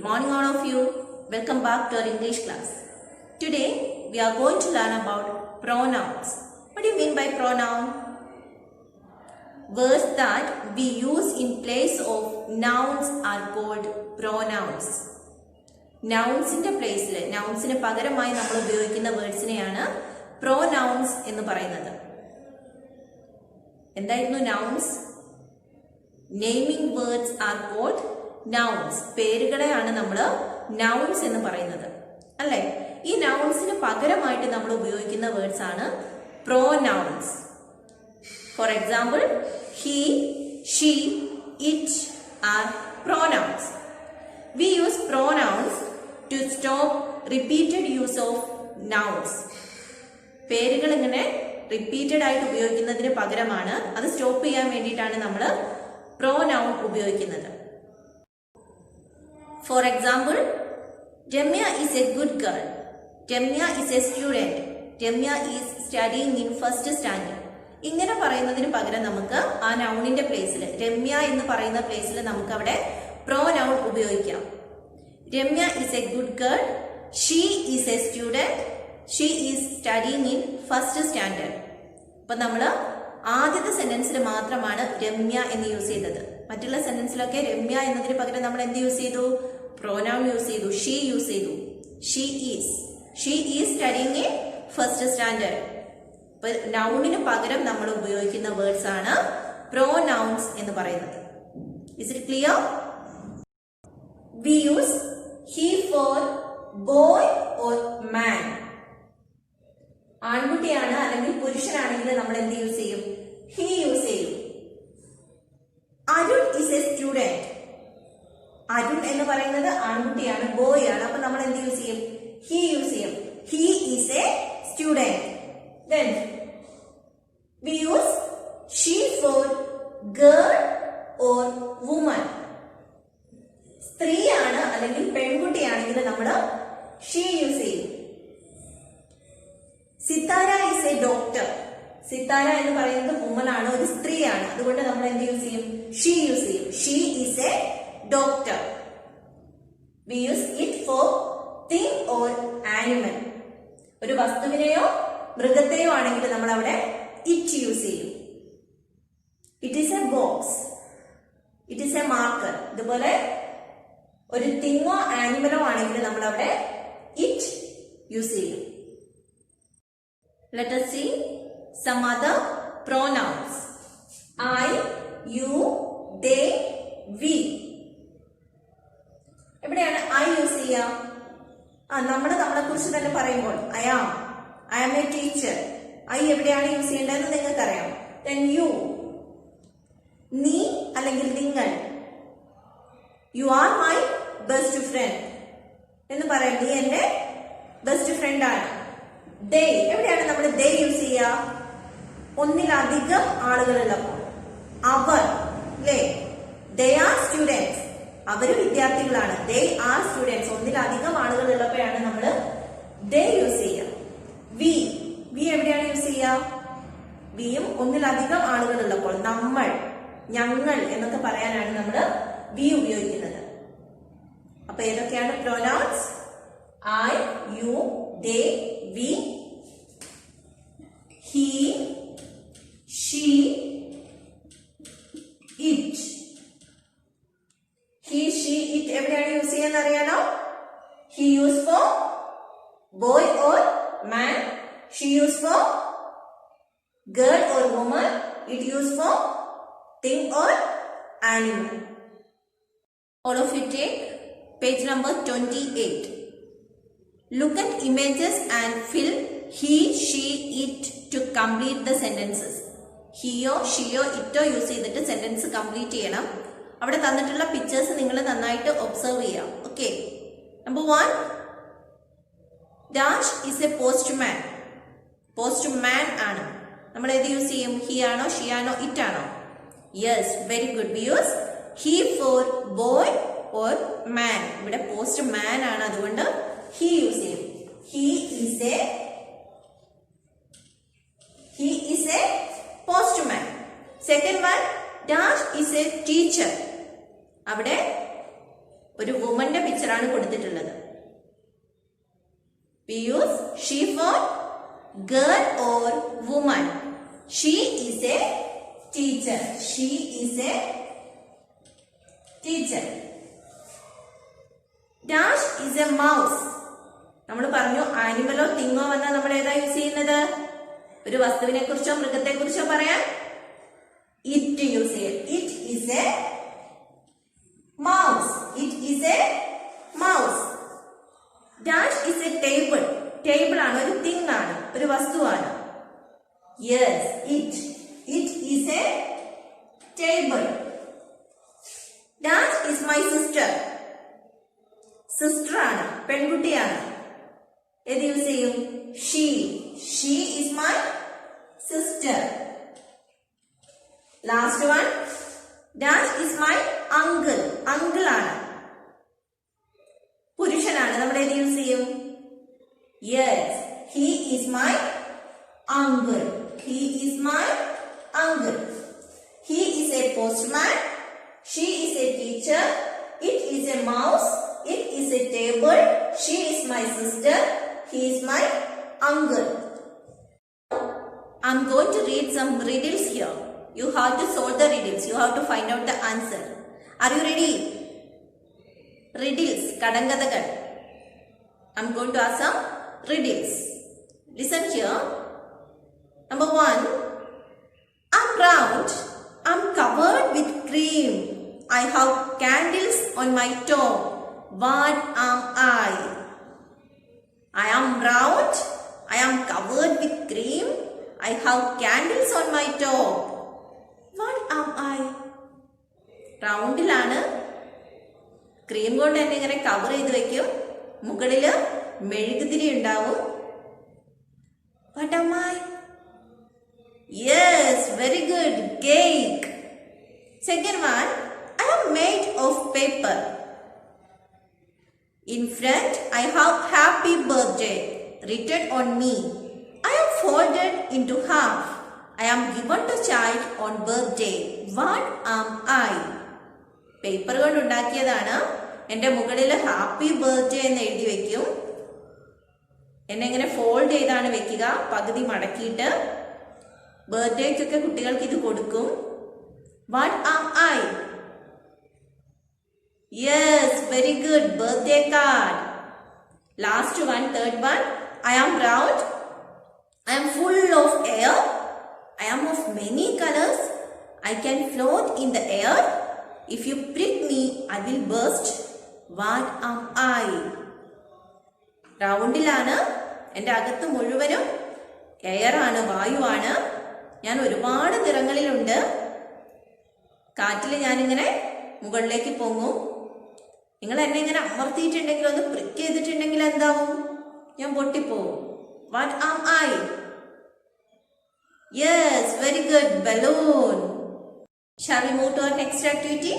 Good morning all of you. Welcome back to our English class. Today we are going to learn about pronouns. What do you mean by pronoun? Words that we use in place of nouns are called pronouns. Nounsന്റെ പ്ലേസിൽ നൗൺസിന് പകരമായി നമ്മൾ ഉപയോഗിക്കുന്ന വേർഡ്സിനെയാണ് pronouns എന്ന് പറയുന്നത്. എന്തായിരുന്നു nouns? Naming words are called nouns. പേരുകളെയാണ് നമ്മൾ nouns എന്ന് പറയുന്നത് അല്ലേ? ഈ നൗൺസിന് പകരമായിട്ട് നമ്മൾ ഉപയോഗിക്കുന്ന വേർഡ്സ് ആണ് pronouns. For example, he, she, it are pronouns. We use pronouns to stop repeated use of nouns. പേരുകൾ ഇങ്ങനെ റിപ്പീറ്റഡ് ആയിട്ട് ഉപയോഗിക്കുന്നതിന് പകരമാണ് അത് സ്റ്റോപ്പ് ചെയ്യാൻ വേണ്ടിയിട്ടാണ് നമ്മൾ pronoun ഉപയോഗിക്കുന്നത്. For example, Ramya is a good girl. Ramya is a student. Ramya is studying in first standard. ഇങ്ങനെ പറയുന്നതിന് പകരം നമുക്ക് ആ നൗണിന്റെ പ്ലേസിൽ രമ്യ എന്ന് പറയുന്ന പ്ലേസിൽ നമുക്ക് അവിടെ pronoun ഉപയോഗിക്കാം. Ramya is a good girl. She is a student. She is studying in first standard. അപ്പൊ നമ്മൾ ആദ്യത്തെ സെന്റൻസിൽ മാത്രമാണ് രമ്യ എന്ന് യൂസ് ചെയ്തത്. മറ്റുള്ള സെന്റൻസിലൊക്കെ രമ്യ എന്നതിന് പകരം നമ്മൾ എന്ത് യൂസ് ചെയ്തു? pronoun യൂസ് ചെയ്തു. she യൂസ് ചെയ്തു. she is studying in first standard. അപ്പൊ നൗണിന് പകരം നമ്മൾ ഉപയോഗിക്കുന്ന വേർഡ്സ് ആണ് pronouns എന്ന് പറയുന്നത്. Is it clear? We use he for boy or man. ആൺകുട്ടിയാണ് അല്ലെങ്കിൽ പുരുഷനാണെങ്കിൽ നമ്മൾ എന്ത് യൂസ് ചെയ്യും? he യൂസ് ചെയ്യും. Arun is a student. Arun എന്ന് പറയുന്നത് ആൺകുട്ടിയാണ്, ബോയ് ആണ്. അപ്പൊ നമ്മൾ എന്ത് യൂസ് ചെയ്യും? he യൂസ് ചെയ്യും. he is a student. Then we use she for girl or woman. സ്ത്രീയാണ് അല്ലെങ്കിൽ പെൺകുട്ടിയാണെങ്കിൽ നമ്മൾ she യൂസ് ചെയ്യും. Sithara is A doctor. Sithara എന്ന് പറയുന്നത് വുമൺ ആണ്, ഒരു സ്ത്രീയാണ്. അതുകൊണ്ട് നമ്മൾ എന്ത് യൂസ് ചെയ്യും? ഷീ യൂസ് ചെയ്യും. She is A doctor. We use it for thing or animal. ഒരു വസ്തുവിനെയോ മൃഗത്തെയോ ആണെങ്കിൽ നമ്മൾ അവിടെ ഇറ്റ് യൂസ് ചെയ്യും. It is A box. It is A marker. ഇതുപോലെ ഒരു തിങ്ങോ ആനിമലോ ആണെങ്കിൽ നമ്മൾ അവിടെ ഇറ്റ് യൂസ് ചെയ്യും. Let us see some other pronouns. I, you, they, we. എവിടെയാണ് I യൂസ് ചെയ്യുക? നമ്മൾ നമ്മളെ കുറിച്ച് തന്നെ പറയുമ്പോൾ I am a teacher. I എവിടെയാണ് യൂസ് ചെയ്യേണ്ടതെന്ന് നിങ്ങൾക്കറിയാം. Then you, നീ അല്ലെങ്കിൽ നിങ്ങൾ. You are my best friend എന്ന് പറയാം. നീ എന്റെ ബെസ്റ്റ് ഫ്രണ്ട് ആണ്. they എവിടെയാണ് നമ്മൾ they യൂസ് ചെയ്യുക? ഒന്നിലധികം ആളുകളുള്ളപ്പോൾ. അവർ അല്ലേ? they are students. അവര് വിദ്യാർത്ഥികളാണ്. they are students. ഒന്നിലധികം ആളുകൾ ഉള്ളപ്പോഴാണ് നമ്മൾ they യൂസ് ചെയ്യുക. we എവിടെയാണ് യൂസ് ചെയ്യുക? വിയും ഒന്നിലധികം ആളുകൾ ഉള്ളപ്പോൾ. നമ്മൾ, ഞങ്ങൾ എന്നൊക്കെ പറയാനാണ് നമ്മൾ we ഉപയോഗിക്കുന്നത്. അപ്പൊ ഏതൊക്കെയാണ് pronouns? I, you, they, we, he, she, it. He, she, it എവിടെയാണ് യൂസ് ചെയ്യാൻ അറിയാനോ? he use for boy or man. she use for girl or woman. it use for thing or animal. All of you take page number 28. Look at images and fill he, she, it to complete the sentences. Heyo, sheyo, ito use ചെയ്തിട്ട് sentence complete ചെയ്യണം. അവിടെ തന്നിട്ടുള്ള pictures നിങ്ങൾ നന്നായിട്ട് observe ചെയ്യാം. Okay. Number 1, dash is A postman. Postman ആണ്. നമ്മൾ ഏത് യൂസ് ചെയ്യും? ഹി ആണോ, ഷീ ആണോ, ഇറ്റ് ആണോ? Yes, very good. We use he for boy or man. ഇവിടെ പോസ്റ്റ്മാൻ ആണ്, അതുകൊണ്ട് he യൂസ് ചെയ്യും. he is a postman. Second one, dash is a teacher. അവിടെ ഒരു വുമന്റെ പിക്ചറാണ് കൊടുത്തിട്ടുള്ളത്. We use she for girl or woman. She is a teacher. She is a teacher. Dash is a mouse. നമ്മൾ പറഞ്ഞു ആനിമലോ തിങ്ങോ വന്നാൽ നമ്മൾ ഏതാ use ചെയ്യുന്നത്? ഒരു വസ്തുവിനെ കുറിച്ചോ മൃഗത്തെ കുറിച്ചോ പറയാൻ ഇറ്റ് യൂസ് ചെയ്യും. It is A mouse. It is A mouse. Dash is A table. Table ആണ്, ഒരു തിങ് ആണ്, ഒരു വസ്തുവാണ്. Yes, it is A table. Dash is my sister. Sister ആണ്, പെൺകുട്ടിയാണ്. ഏത് യൂസ് ചെയ്യും? She. She is my sister. Last one, dash is my uncle. Uncle ആണ്, പുരുഷനാണ്. നമ്മൾ ഏത് യൂസ് ചെയ്യും? Yes, he is my uncle. He is my uncle. He is A postman. She is a teacher. It is A mouse. It is a table. She is my sister. He is my uncle. I'm going to read some riddles here. You have to solve the riddles. You have to find out the answer. Are you ready? Riddles, kadangadagal. I'm going to ask some riddles. Listen here. Number 1. I'm round. I'm covered with cream. I have candles on my toe. What am I? I am round. I am covered with cream. I have candles on my top. What am I? റൗണ്ടിലാണ്, cream കൊണ്ട് തന്നെ ഇങ്ങനെ cover ചെയ്ത് വെക്കും, മുകളില് മെഴുകുതിരി ഉണ്ടാവും. What am I? Yes, very good. Cake. Second one, I am made of paper. In front, I have happy birthday written on me. I am folded into half. I am given to child on birthday. What am I? Paper കൊണ്ട് ഉണ്ടാക്കിയതാണ്. എൻ്റെ മുകളിൽ happy birthday എന്ന് എഴുതി വെക്കും. എന്നെ ഇങ്ങനെ fold ചെയ്താണ് വെക്കുക, പകുതി മടക്കിയിട്ട്. ബർത്ത്ഡേക്കൊക്കെ കുട്ടികൾക്ക് ഇത് കൊടുക്കും. What am I? Yes, very good. Birthday card. Last one, third one. I am round. I am full of air. I am of many colors. I can float in the air. If you prick me, I will burst. What am I? റൗണ്ടിലാണ്, എൻ്റെ അകത്ത് മുഴുവനും എയറാണ്, വായുവാണ്. ഞാൻ ഒരുപാട് നിറങ്ങളിലുണ്ട്. കാറ്റിൽ ഞാനിങ്ങനെ മുകളിലേക്ക് പൊങ്ങും. നിങ്ങൾ എന്നെ ഇങ്ങനെ അമർത്തിയിട്ടുണ്ടെങ്കിൽ, ഒന്ന് പ്രിക്ക് ചെയ്തിട്ടുണ്ടെങ്കിൽ എന്താവും? ഞാൻ പൊട്ടിപ്പോവും. What am I? Yes, very good. Balloon. Shall we move to our next activity?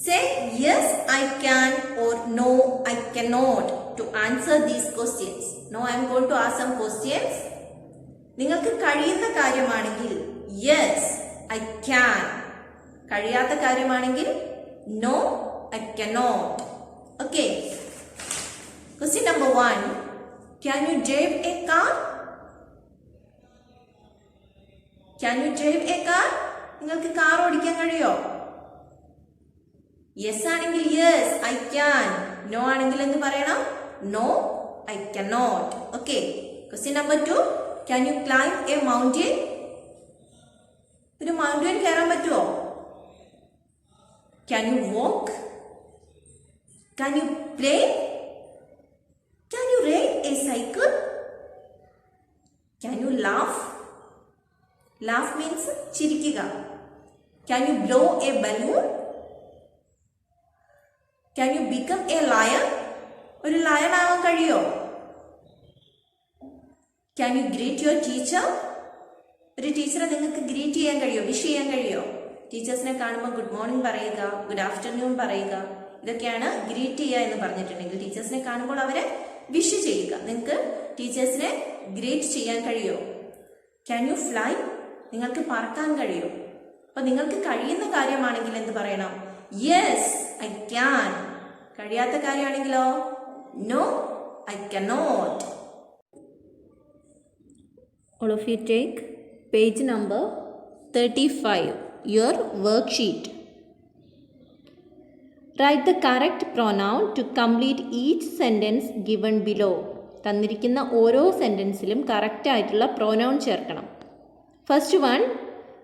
Say yes I can or no I cannot to answer these questions. No, I am going to ask some questions. നിങ്ങൾക്ക് കഴിയുന്ന കാര്യമാണെങ്കിൽ yes I can, കഴിയാത്ത കാര്യമാണെങ്കിൽ no, I cannot. Okay. Question number 1. Can you drive a car? Can you drive a car? നിങ്ങൾക്ക് car ഓടിക്കാൻ കഴിയോ? Yes ആണെങ്കിൽ yes I can. No ആണെങ്കിൽ എന്ത് പറയണം? No I cannot. Okay. Question number 2. Can you climb a mountain? ഒരു mountain കയറാൻ പറ്റുമോ? Can you walk? Can you play? Can you ride a cycle? Can you laugh? Laugh means ചിരിക്കുക. Can you blow a balloon? Can you become a lion? ഒരു lion ആവാൻ കഴിയോ? Can you greet your teacher? ഒരു ടീച്ചറെ നിങ്ങൾക്ക് greet ചെയ്യാൻ കഴിയോ, wish ചെയ്യാൻ കഴിയോ? ടീച്ചേഴ്സിനെ കാണുമ്പോൾ ഗുഡ് മോർണിംഗ് പറയുക, ഗുഡ് ആഫ്റ്റർനൂൺ പറയുക, ഇതൊക്കെയാണ് ഗ്രീറ്റ് ചെയ്യുക എന്ന് പറഞ്ഞിട്ടുണ്ടെങ്കിൽ. ടീച്ചേഴ്സിനെ കാണുമ്പോൾ അവരെ വിഷ് ചെയ്യുക. നിങ്ങൾക്ക് ടീച്ചേഴ്സിനെ ഗ്രീറ്റ് ചെയ്യാൻ കഴിയോ? Can you fly? നിങ്ങൾക്ക് പറക്കാൻ കഴിയോ? അപ്പൊ നിങ്ങൾക്ക് കഴിയുന്ന കാര്യമാണെങ്കിൽ എന്ത് പറയണം? Yes I can. കഴിയാത്ത കാര്യമാണെങ്കിലോ no I cannot. All of you take page number 35, your worksheet. Write the correct pronoun to complete each sentence given below. തന്നിരിക്കുന്ന ഓരോ സെൻറ്റൻസിലും കറക്റ്റ് ആയിട്ടുള്ള പ്രൊനൗൺ ചേർക്കണം. First one,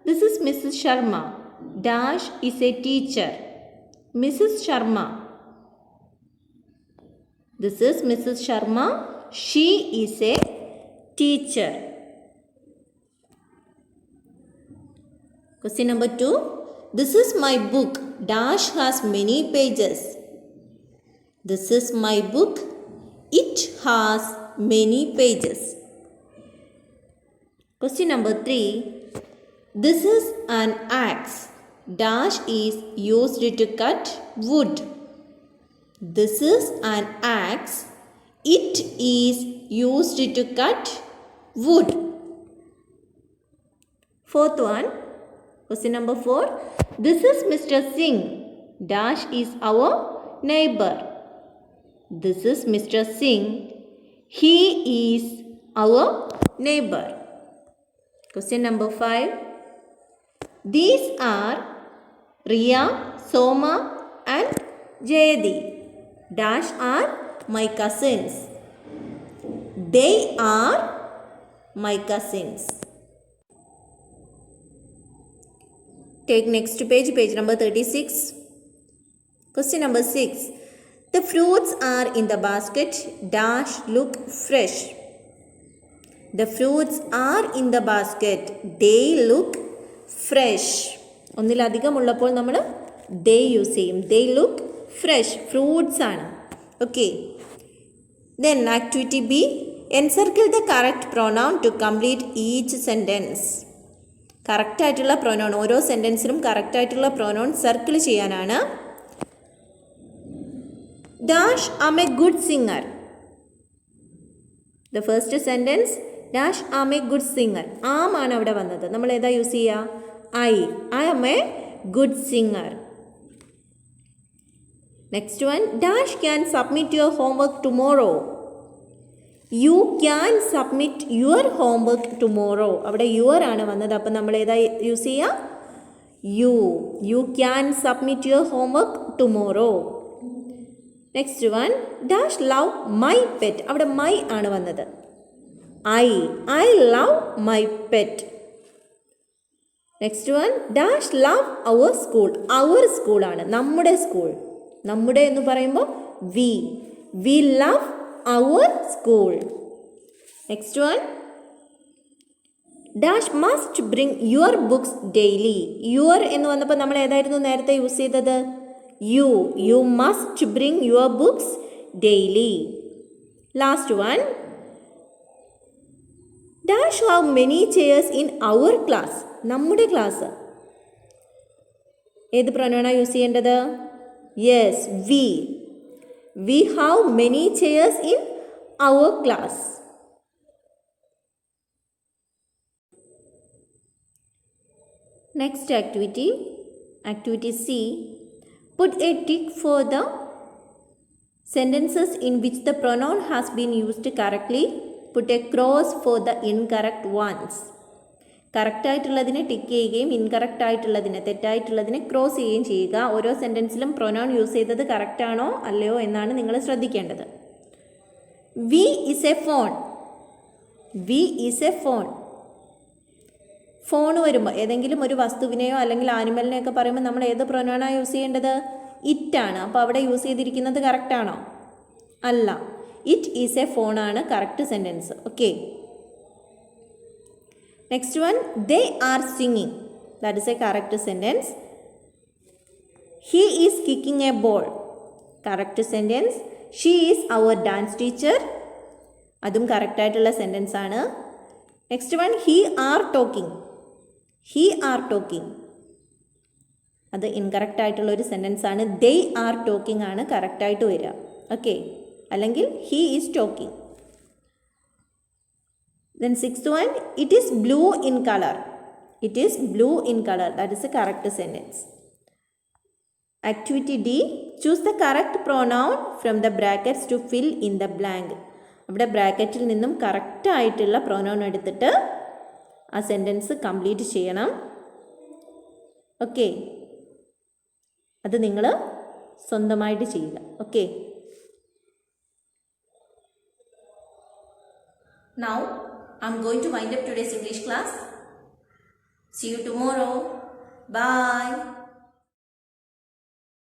this is Mrs Sharma dash is a teacher. Mrs Sharma. This is Mrs Sharma, she is a teacher. Question number 2. This is my book. Dash has many pages. This is my book. It has many pages. Question number 3. This is an axe. Dash is used to cut wood. This is an axe. It is used to cut wood. Fourth one. Question number 4. This is Mr. Singh. Dash is our neighbor. This is Mr. Singh. He is our neighbor. Question number 5. These are Riya, Soma and Jayadi. Dash are my cousins. They are my cousins. Take next page, page number 36. Question number 6. The fruits are in the basket. Dash look fresh. The fruits are in the basket. They look fresh. ഒന്നിലധികം ഉള്ളപ്പോൾ നമ്മൾ they use ചെയ്യും. They look fresh. Fruits ആണ്. Okay. Then activity B. Encircle the correct pronoun to complete each sentence. കറക്റ്റായിട്ടുള്ള pronoun, ഓരോ സെൻറ്റൻസിലും കറക്റ്റായിട്ടുള്ള pronoun circle ചെയ്യാനാണ്. Dash am a good singer. The first sentence dash am a good singer. Am ആണ് അവിടെ വന്നത്. നമ്മൾ ഏതാ യൂസ് ചെയ്യുക? I am a good singer. Next one, dash can submit your homework tomorrow. You can submit your homework tomorrow. അവിടെ your ആണ് വന്നത്. അപ്പം നമ്മൾ ഏതാ യൂസ് ചെയ്യുക? You can submit your homework tomorrow. Next one, dash love my pet. അവിടെ my ആണ് വന്നത്. I love my pet. Next one, dash love our school. Our സ്കൂളാണ്, നമ്മുടെ സ്കൂൾ. നമ്മുടെ എന്ന് പറയുമ്പോൾ we love our school. Next one, dash must bring your books daily. Your എന്ന് വന്നപ്പോൾ നമ്മൾ ഏതായിരുന്നു നേരത്തെ യൂസ് ചെയ്തത്? you must bring your books daily. Last one, dash have many chairs in our class. നമ്മുടെ ക്ലാസ്. ഏത് പ്രൊനൗണാ യൂസ് ചെയ്യേണ്ടത്? Yes, we have many chairs in our class. Next activity, activity C. Put a tick for the sentences in which the pronoun has been used correctly. Put a cross for the incorrect ones. കറക്റ്റായിട്ടുള്ളതിനെ tick ചെയ്യുകയും incorrect ആയിട്ടുള്ളതിനെ, തെറ്റായിട്ടുള്ളതിനെ cross ചെയ്യുകയും ചെയ്യുക. ഓരോ സെൻറ്റൻസിലും pronoun use ചെയ്തത് കറക്റ്റാണോ അല്ലയോ എന്നാണ് നിങ്ങൾ ശ്രദ്ധിക്കേണ്ടത്. We is a phone. Phone വരുമ്പോൾ ഏതെങ്കിലും ഒരു വസ്തുവിനെയോ അല്ലെങ്കിൽ ആനിമലിനെയോ ഒക്കെ പറയുമ്പോൾ നമ്മൾ ഏത് പ്രൊനൗണാണ് യൂസ് ചെയ്യേണ്ടത്? ഇറ്റാണ്. അപ്പോൾ അവിടെ യൂസ് ചെയ്തിരിക്കുന്നത് കറക്റ്റാണോ? അല്ല. ഇറ്റ് ഈസ് എ ഫോൺ ആണ് correct sentence. Okay. Next one, they are singing. That is a correct sentence. He is kicking a ball. Correct sentence. She is our dance teacher. അതും correct ആയിട്ടുള്ള sentence ആണ്. Next one, he are talking. അത് incorrect ആയിട്ടുള്ള ഒരു sentence ആണ്. they are talking ആണ് correct ആയിട്ട് വരിക. ഓക്കെ. അല്ലെങ്കിൽ he is talking. Then sixth one, it is blue in color. That is a correct sentence. Activity D. Choose the correct pronoun from the brackets to fill in the blank. അവിടെ ബ്രാക്കറ്റിൽ നിന്നും correct ആയിട്ടുള്ള pronoun എടുത്തിട്ട് ആ sentence complete ചെയ്യണം. Okay, അത് നിങ്ങൾ സ്വന്തമായിട്ട് ചെയ്യുക. Okay, now I'm going to wind up today's English class. See you tomorrow. Bye.